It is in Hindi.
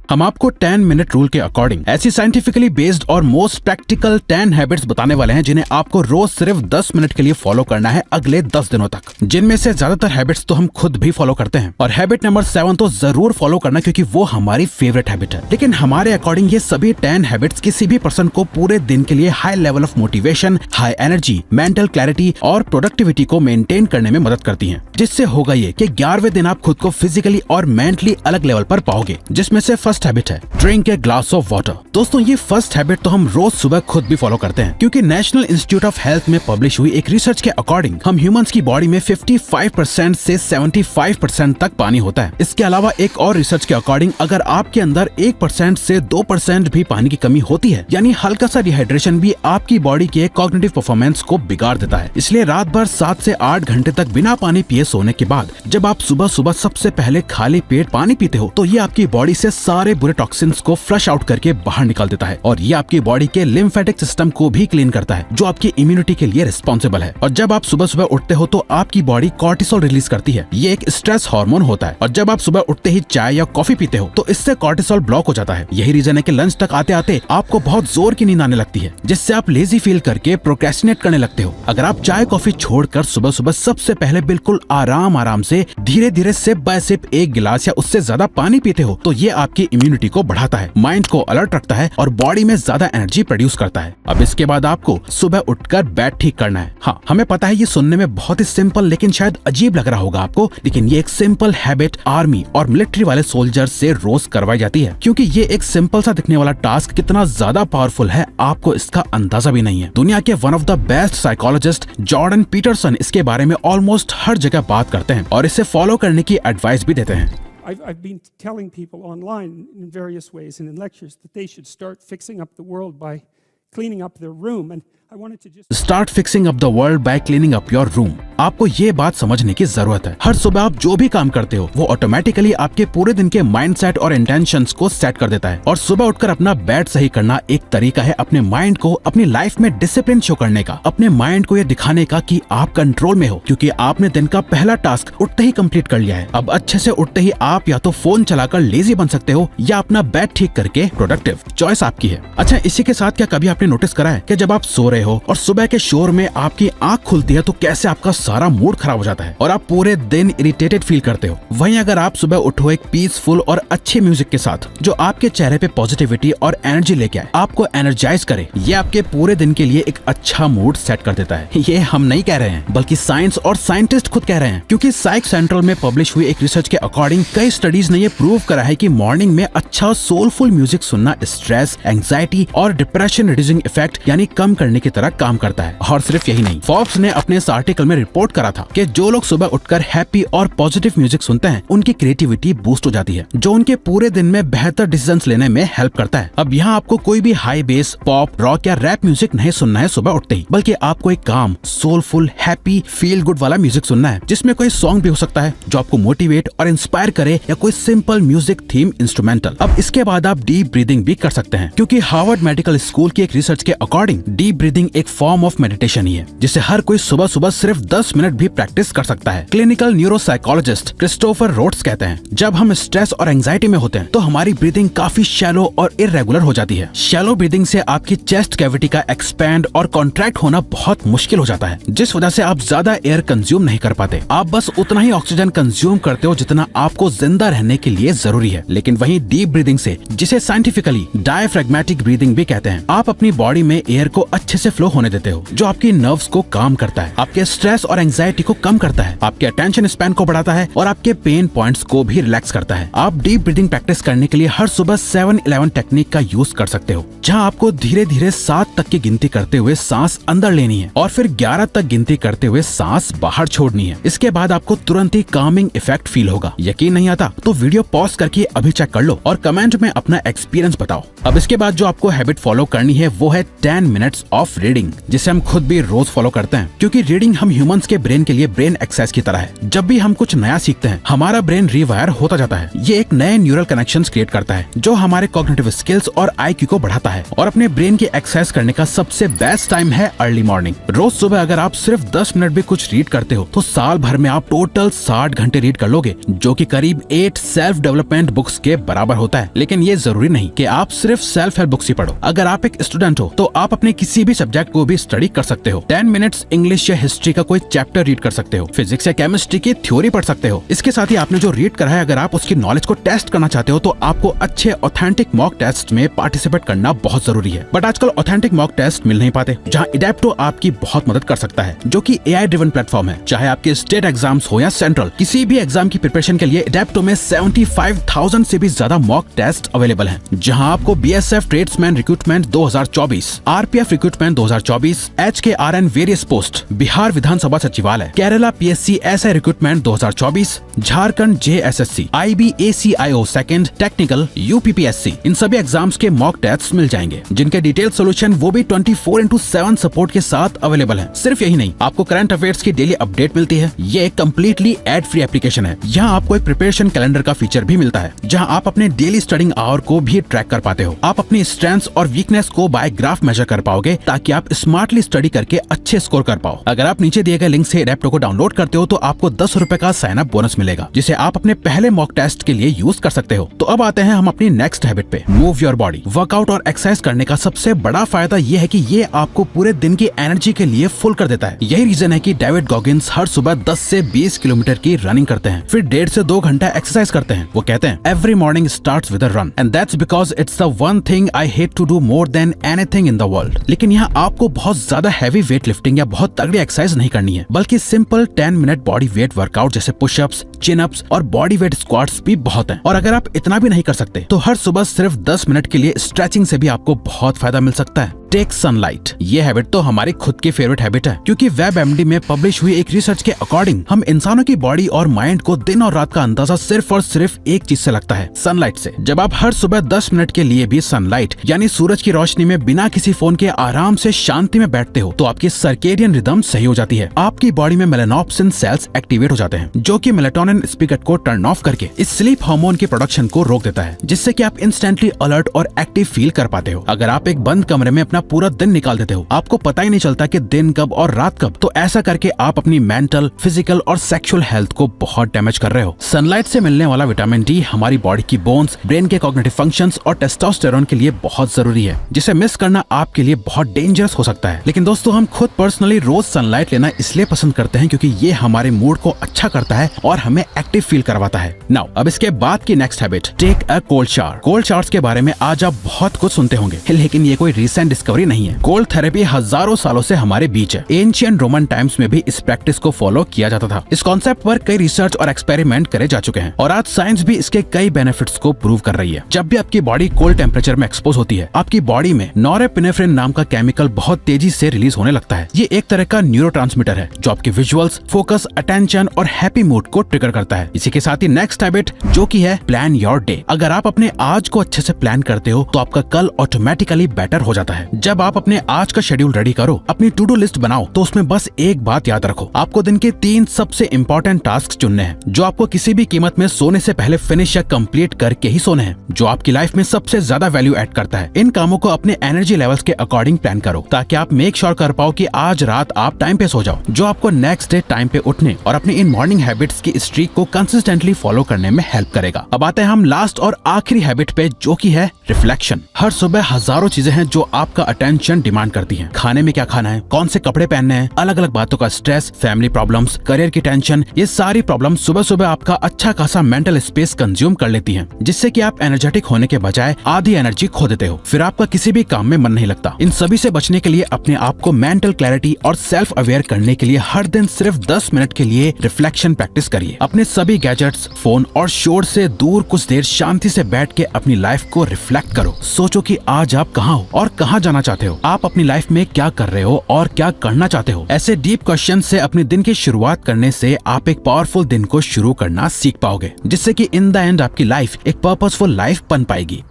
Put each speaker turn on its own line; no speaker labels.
हम आपको 10 मिनट रूल के अकॉर्डिंग ऐसी साइंटिफिकली बेस्ड और मोस्ट प्रैक्टिकल 10 हैबिट्स बताने वाले हैं जिन्हें आपको रोज सिर्फ 10 मिनट के लिए फॉलो करना है अगले 10 दिनों तक। जिनमें से ज्यादातर हैबिट्स तो हम खुद भी फॉलो करते हैं और हैबिट नंबर 7 तो जरूर फॉलो करना क्योंकि वो हमारी फेवरेट हैबिट है। लेकिन हमारे अकॉर्डिंग ये सभी 10 हैबिट्स किसी भी पर्सन को पूरे दिन के लिए high level of motivation, high energy, mental clarity और प्रोडक्टिविटी को मेंटेन करने में मदद करती हैं। जिससे होगा ये कि 11वें दिन आप खुद को फिजिकली और मेंटली अलग लेवल पर पाओगे। जिसमें से फर्स्ट हैबिट है drink a glass of water. दोस्तों ये फर्स्ट हैबिट तो हम रोज सुबह खुद भी फॉलो करते हैं क्योंकि नेशनल इंस्टीट्यूट ऑफ हेल्थ में पब्लिश हुई एक रिसर्च के अकॉर्डिंग हम ह्यूमंस की बॉडी में 55% से 75% तक पानी होता है। इसके अलावा एक और रिसर्च के अकॉर्डिंग अगर आपके अंदर 1% से 2% भी पानी की कमी होती है यानी हल्का सा डिहाइड्रेशन भी आपकी बॉडी के कॉग्निटिव परफॉर्मेंस को बिगाड़ देता है। इसलिए रात भर 7 से 8 घंटे तक बिना पानी पिए सोने के बाद जब आप सुबह सुबह सबसे पहले खाली पेट पानी पीते हो तो ये आपकी बॉडी से सारे बुरे टॉक्सिन्स को फ्लश आउट करके बाहर निकाल देता है और ये आपकी बॉडी के लिम्फेटिक सिस्टम को भी क्लीन करता है जो आपकी इम्यूनिटी के लिए रिस्पॉन्सिबल है। और जब आप सुबह सुबह उठते हो तो आपकी बॉडी कॉर्टिसोल रिलीज करती है। ये एक स्ट्रेस हार्मोन होता है और जब आप सुबह उठते ही चाय या कॉफी पीते हो तो इससे कॉर्टिसोल ब्लॉक हो जाता है। यही रीजन है कि लंच तक आते आते आपको बहुत जोर की नींद आने लगती है जिससे आप लेजी फील करके प्रोक्रेस्टिनेट करने लगते हो। अगर आप चाय कॉफी छोड़कर सुबह सुबह सबसे पहले बिल्कुल आराम से धीरे धीरे सिप बाय सिप एक गिलास या उससे ज्यादा पानी पीते हो तो ये आपकी इम्यूनिटी को बढ़ाता है, माइंड को अलर्ट रखता है और बॉडी में ज्यादा एनर्जी प्रोड्यूस करता है। अब इसके बाद आपको सुबह उठकर बेड ठीक करना है। हाँ, हमें पता है ये सुनने में बहुत ही सिंपल लेकिन शायद अजीब लग रहा होगा आपको, लेकिन ये एक सिंपल हैबिट आर्मी और मिलिट्री वाले सोल्जर से रोज करवाई जाती है क्योंकि ये एक सिंपल सा दिखने वाला टास्क कितना ज्यादा पावरफुल है आपको इसका अंदाजा भी नहीं है। दुनिया के one of the best psychologist Jordan Peterson इसके बारे में ऑलमोस्ट हर जगह बात करते हैं और इसे फॉलो करने की एडवाइस भी देते हैं।
I've been telling people online in various ways and in lectures that they should start fixing up the world by cleaning up their room, and I wanted to just
Start fixing up the world by cleaning up your room। आपको ये बात समझने की जरूरत है हर सुबह आप जो भी काम करते हो वो ऑटोमेटिकली आपके पूरे दिन के माइंडसेट और इंटेंशंस को सेट कर देता है और सुबह उठकर अपना बेड सही करना एक तरीका है अपने माइंड को अपनी लाइफ में डिसिप्लिन शो करने का, अपने माइंड को ये दिखाने का कि आप कंट्रोल में हो क्योंकि आपने दिन का पहला टास्क उठते ही कंप्लीट कर लिया है। अब अच्छे से उठते ही आप या तो फोन चलाकर लेजी बन सकते हो या अपना बेड ठीक करके प्रोडक्टिव। चॉइस आपकी है। अच्छा, इसी के साथ क्या कभी आपने नोटिस करा है कि जब आप सो रहे हो और सुबह के शोर में आपकी आंख खुलती है तो कैसे आपका सारा मूड खराब हो जाता है और आप पूरे दिन इरिटेटेड फील करते हो। वहीं अगर आप सुबह उठो एक पीसफुल और अच्छे म्यूजिक के साथ जो आपके चेहरे पे पॉजिटिविटी और एनर्जी लेके आए, आपको एनर्जाइज करे, ये आपके पूरे दिन के लिए एक अच्छा मूड सेट कर देता है। ये हम नहीं कह रहे हैं बल्कि साइंस और साइंटिस्ट खुद कह रहे हैं क्योंकि साइक सेंट्रल में पब्लिश हुई एक रिसर्च के अकॉर्डिंग कई स्टडीज ने ये प्रूव करा है कि मॉर्निंग में अच्छा सोलफुल म्यूजिक सुनना स्ट्रेस, एंग्जाइटी और डिप्रेशन रिड्यूसिंग इफेक्ट यानी कम करने की तरह काम करता है। और सिर्फ यही नहीं, फोर्ब्स ने अपने इस आर्टिकल में रिपोर्ट करा था कि जो लोग सुबह उठकर हैप्पी और पॉजिटिव म्यूजिक सुनते हैं उनकी क्रिएटिविटी बूस्ट हो जाती है जो उनके पूरे दिन में बेहतर डिसीजंस लेने में हेल्प करता है। अब यहाँ आपको कोई भी हाई बेस, पॉप, रॉक या रैप म्यूजिक नहीं सुनना है सुबह उठते ही, बल्कि आपको एक काम, सोलफुल, हैप्पी, फील गुड वाला म्यूजिक सुनना है जिसमें कोई सॉन्ग भी हो सकता है जो आपको मोटिवेट और इंस्पायर करे या कोई सिंपल म्यूजिक थीम इंस्ट्रूमेंटल। अब इसके बाद आप डीप ब्रीदिंग भी कर सकते हैं क्योंकि हार्वर्ड मेडिकल स्कूल की एक रिसर्च के अकॉर्डिंग डीप ब्रीदिंग एक फॉर्म ऑफ मेडिटेशन ही है जिसे हर कोई सुबह सुबह सिर्फ 10 मिनट भी प्रैक्टिस कर सकता है। क्लिनिकल न्यूरोसाइकोलॉजिस्ट क्रिस्टोफर रोड्स कहते हैं जब हम स्ट्रेस और एंजाइटी में होते हैं तो हमारी ब्रीदिंग काफी शैलो और इरेगुलर हो जाती है। शैलो ब्रीदिंग से आपकी चेस्ट कैविटी का एक्सपैंड और कॉन्ट्रैक्ट होना बहुत मुश्किल हो जाता है जिस वजह से आप ज्यादा एयर कंज्यूम नहीं कर पाते। आप बस उतना ही ऑक्सीजन कंज्यूम करते हो जितना आपको जिंदा रहने के लिए जरूरी है। लेकिन वहीं डीप ब्रीदिंग से, जिसे साइंटिफिकली डायफ्रैग्मेटिक ब्रीदिंग भी कहते हैं, आप अपनी बॉडी में एयर को अच्छे से फ्लो होने देते हो जो आपकी नर्व्स को काम करता है, आपके स्ट्रेस और एंजाइटी को कम करता है, आपके अटेंशन स्पैन को बढ़ाता है और आपके पेन पॉइंट्स को भी रिलैक्स करता है। आप डीप ब्रीदिंग प्रैक्टिस करने के लिए हर सुबह 7-11 टेक्निक का यूज कर सकते हो जहां आपको धीरे धीरे 7 तक की गिनती करते हुए सांस अंदर लेनी है और फिर 11 तक गिनती करते हुए सांस बाहर छोड़नी है। इसके बाद आपको तुरंत ही कामिंग इफेक्ट फील होगा। यकीन नहीं आता तो वीडियो पॉज करके अभी चेक कर लो और कमेंट में अपना एक्सपीरियंस बताओ। अब इसके बाद जो आपको हैबिट फॉलो करनी है वो है 10 मिनट्स ऑफ सिर्फ रीडिंग, जिसे हम खुद भी रोज फॉलो करते हैं, क्योंकि रीडिंग हम ह्यूमंस के ब्रेन के लिए ब्रेन एक्सरसाइज की तरह है। जब भी हम कुछ नया सीखते हैं, हमारा ब्रेन रिवायर होता जाता है। ये एक नए न्यूरल कनेक्शंस क्रिएट करता है, जो हमारे कॉग्निटिव स्किल्स और IQ को बढ़ाता है। और अपने ब्रेन की एक्सरसाइज करने का सबसे बेस्ट टाइम है अर्ली मॉर्निंग। रोज सुबह अगर आप सिर्फ 10 मिनट भी कुछ रीड करते हो, तो साल भर में आप टोटल 60 घंटे रीड कर लोगे, जो कि करीब 8 सेल्फ डेवलपमेंट बुक्स के बराबर होता है। लेकिन ये जरूरी नहीं कि आप सिर्फ सेल्फ हेल्प बुक्स ही पढ़ो। अगर आप एक स्टूडेंट हो, तो आप अपने किसी भी सब्जेक्ट को भी स्टडी कर सकते हो। 10 मिनट्स इंग्लिश या हिस्ट्री का कोई चैप्टर रीड कर सकते हो, फिजिक्स या केमिस्ट्री की थ्योरी पढ़ सकते हो। इसके साथ ही आपने जो रीड करा है, अगर आप उसकी नॉलेज को टेस्ट करना चाहते हो, तो आपको अच्छे ऑथेंटिक मॉक टेस्ट में पार्टिसिपेट करना बहुत जरूरी है। बट आजकल ऑथेंटिक मॉक टेस्ट मिल नहीं पाते, जहाँ एडेप्टो आपकी बहुत मदद कर सकता है, जो कि AI ड्रिवन प्लेटफॉर्म है। चाहे आपके स्टेट एग्जाम्स हो या सेंट्रल, किसी भी एग्जाम की प्रिपरेशन के लिए एडेप्टो में 75,000 से भी ज्यादा मॉक टेस्ट अवेलेबल हैं, जहां आपको BSF tradesman recruitment 2024, RPF recruitment 2024, HKRN various post, Bihar विधानसभा सचिवालय, Kerala PSC SI recruitment 2024, Jharkhand JSSC, IBACIO second technical, UPPSC, इन सभी एग्जाम्स के मॉक टेस्ट मिल जाएंगे, जिनके डिटेल सोल्यूशन वो भी 24/7 सपोर्ट के साथ अवेलेबल है। सिर्फ यही नहीं, आपको करंट अफेयर्स की डेली अपडेट मिलती है। ये एक कम्प्लीटली एड फ्री एप्लीकेशन है। यहाँ आपको एक प्रिपरेशन कैलेंडर का फीचर भी मिलता है, जहाँ आप अपने डेली स्टडिंग आवर को भी ट्रैक कर पाते हो। आप अपनी स्ट्रेंथ्स और वीकनेस को बाय ग्राफ मेजर कर पाओगे, ताकि आप स्मार्टली स्टडी करके अच्छे स्कोर कर पाओ। अगर आप नीचे दिए गए लिंक से एडेप्टो को डाउनलोड करते हो, तो आपको 10 रुपए का साइन अप बोनस मिलेगा, जिसे आप अपने पहले मॉक टेस्ट के लिए यूज कर सकते हो। तो अब आते हैं हम अपनी नेक्स्ट हैबिट पे, मूव योर बॉडी। वर्कआउट और एक्सरसाइज करने का सबसे बड़ा फायदा ये है कि ये आपको पूरे दिन की एनर्जी के लिए फुल कर देता है। यही रीजन है कि डेविड गॉगिंस हर सुबह 10 से 20 किलोमीटर की रनिंग करते हैं, फिर 1.5 से 2 घंटा एक्सरसाइज करते हैं। वो कहते हैं, every morning starts with a run, and that's because it's the one thing I hate to do more than anything in the world. लेकिन यहाँ आपको बहुत ज्यादा हैवी वेट लिफ्टिंग या बहुत तगड़ी एक्सरसाइज नहीं करनी है, बल्कि simple 10 minute body weight workout जैसे पुशअप्स, चिनअप्स और बॉडी वेट स्क्वाट्स भी बहुत हैं। और अगर आप इतना भी नहीं कर सकते, तो हर सुबह सिर्फ 10 मिनट के लिए स्ट्रेचिंग से भी आपको बहुत फायदा मिल सकता है। टेक सनलाइट, ये हैबिट तो हमारी खुद की फेवरेट हैबिट है, क्योंकि WebMD में पब्लिश हुई एक रिसर्च के अकॉर्डिंग हम इंसानों की बॉडी और माइंड को दिन और रात का अंदाजा सिर्फ और सिर्फ एक चीज से लगता है, सनलाइट से। जब आप हर सुबह 10 मिनट के लिए भी सनलाइट यानी सूरज की रोशनी में बिना किसी फोन के आराम से शांति में बैठते हो, तो आपकी सर्केडियन रिदम सही हो जाती है। आपकी बॉडी में मेलानोप्सिन सेल्स एक्टिवेट हो जाते हैं, जो कि मेलाटोनिन स्पीकर को टर्न ऑफ करके इस स्लीप हार्मोन की प्रोडक्शन को रोक देता है, जिससे कि आप इंस्टेंटली अलर्ट और एक्टिव फील कर पाते हो। अगर आप एक बंद कमरे में अपना पूरा दिन निकाल देते हो, आपको पता ही नहीं चलता कि दिन कब और रात कब। तो ऐसा करके आप अपनी मेंटल, फिजिकल और सेक्सुअल हेल्थ को बहुत डैमेज कर रहे हो। सनलाइट से मिलने वाला विटामिन डी हमारी बॉडी की बोन्स, ब्रेन के कॉग्निटिव फंक्शंस और टेस्टोस्टेरोन के लिए बहुत जरूरी है, जिसे मिस करना आपके लिए बहुत डेंजरस हो सकता है। लेकिन दोस्तों, हम खुद पर्सनली रोज सनलाइट लेना इसलिए पसंद करते हैं क्योंकि ये हमारे मूड को अच्छा करता है और हमें एक्टिव फील करवाता है। नाउ अब इसके बाद की next habit, take a cold shower. Cold showers के बारे में आज आप बहुत कुछ सुनते होंगे, लेकिन ये कोई रिसेंट डिस्कवरी नहीं है। कोल्ड थेरेपी हजारों सालों से हमारे बीच है। एंशिएंट रोमन टाइम्स में भी इस प्रैक्टिस को फॉलो किया जाता था। इस कॉन्सेप्ट पर कई रिसर्च और एक्सपेरिमेंट करे जा चुके हैं और आज साइंस भी इसके कई बेनिफिट्स को प्रूव कर रही है। जब भी आपकी बॉडी कोल्ड टेम्परेचर में एक्सपोज होती है, आपकी बॉडी में नॉरेपिनेफ्रिन नाम का केमिकल बहुत तेजी से रिलीज होने लगता है। ये एक तरह का न्यूरोट्रांसमीटर है जो आपके विजुअल्स, फोकस, अटेंशन और हैप्पी मूड को ट्रिगर करता है। इसी के साथ ही नेक्स्ट हैबिट जो की है प्लान योर डे। अगर आप अपने आज को अच्छे से प्लान करते हो तो आपका कल ऑटोमेटिकली बेटर हो जाता है। जब आप अपने आज का शेड्यूल रेडी करो, अपनी टू डू लिस्ट बनाओ, तो उसमें बस एक बात याद रखो, आपको दिन के 3 सबसे इंपॉर्टेंट टास्क चुनने हैं जो आपको किसी भी कीमत में सोने से पहले फिनिश या कंप्लीट करके ही सोने हैं, जो आपकी लाइफ में सबसे ज्यादा वैल्यू ऐड करता है। इन कामों को अपने एनर्जी लेवल्स के अकॉर्डिंग प्लान करो, ताकि आप मेक श्योर कर पाओ कि आज रात आप टाइम पे सो जाओ, जो आपको नेक्स्ट डे टाइम पे उठने और अपनी इन मॉर्निंग हैबिट्स की स्ट्रीक को कंसिस्टेंटली फॉलो करने में हेल्प करेगा। अब आते हैं हम लास्ट और आखिरी हैबिट पे, जो की है रिफ्लेक्शन। हर सुबह हजारों चीजें हैं जो आपका अटेंशन डिमांड करती हैं। खाने में क्या खाना है, कौन से कपड़े पहनने हैं, अलग अलग बातों का स्ट्रेस, फैमिली प्रॉब्लम्स, करियर की टेंशन, ये सारी प्रॉब्लम सुबह सुबह आपका अच्छा खासा मेंटल स्पेस कंज्यूम कर लेती हैं, जिससे कि आप एनर्जेटिक होने के बजाय आधी एनर्जी खो देते हो। फिर आपका किसी भी काम में मन नहीं लगता। इन सभी से बचने के लिए अपने आप को मेंटल क्लैरिटी और सेल्फ अवेयर करने के लिए हर दिन सिर्फ 10 मिनट के लिए रिफ्लेक्शन प्रैक्टिस करिए। अपने सभी गैजेट्स, फोन और शोर से दूर कुछ देर शांति से बैठ के अपनी लाइफ को रिफ्लेक्ट करो। सोचो कि आज आप कहाँ हो और कहाँ जाना चाहते हो, आप अपनी लाइफ में क्या कर रहे हो और क्या करना चाहते हो। ऐसे डीप क्वेश्चन से अपने दिन की शुरुआत करने से आप एक पावरफुल दिन को शुरू करना सीख पाओगे, जिससे कि इन द एंड आपकी लाइफ एक पर्पसफुल लाइफ बन पाएगी।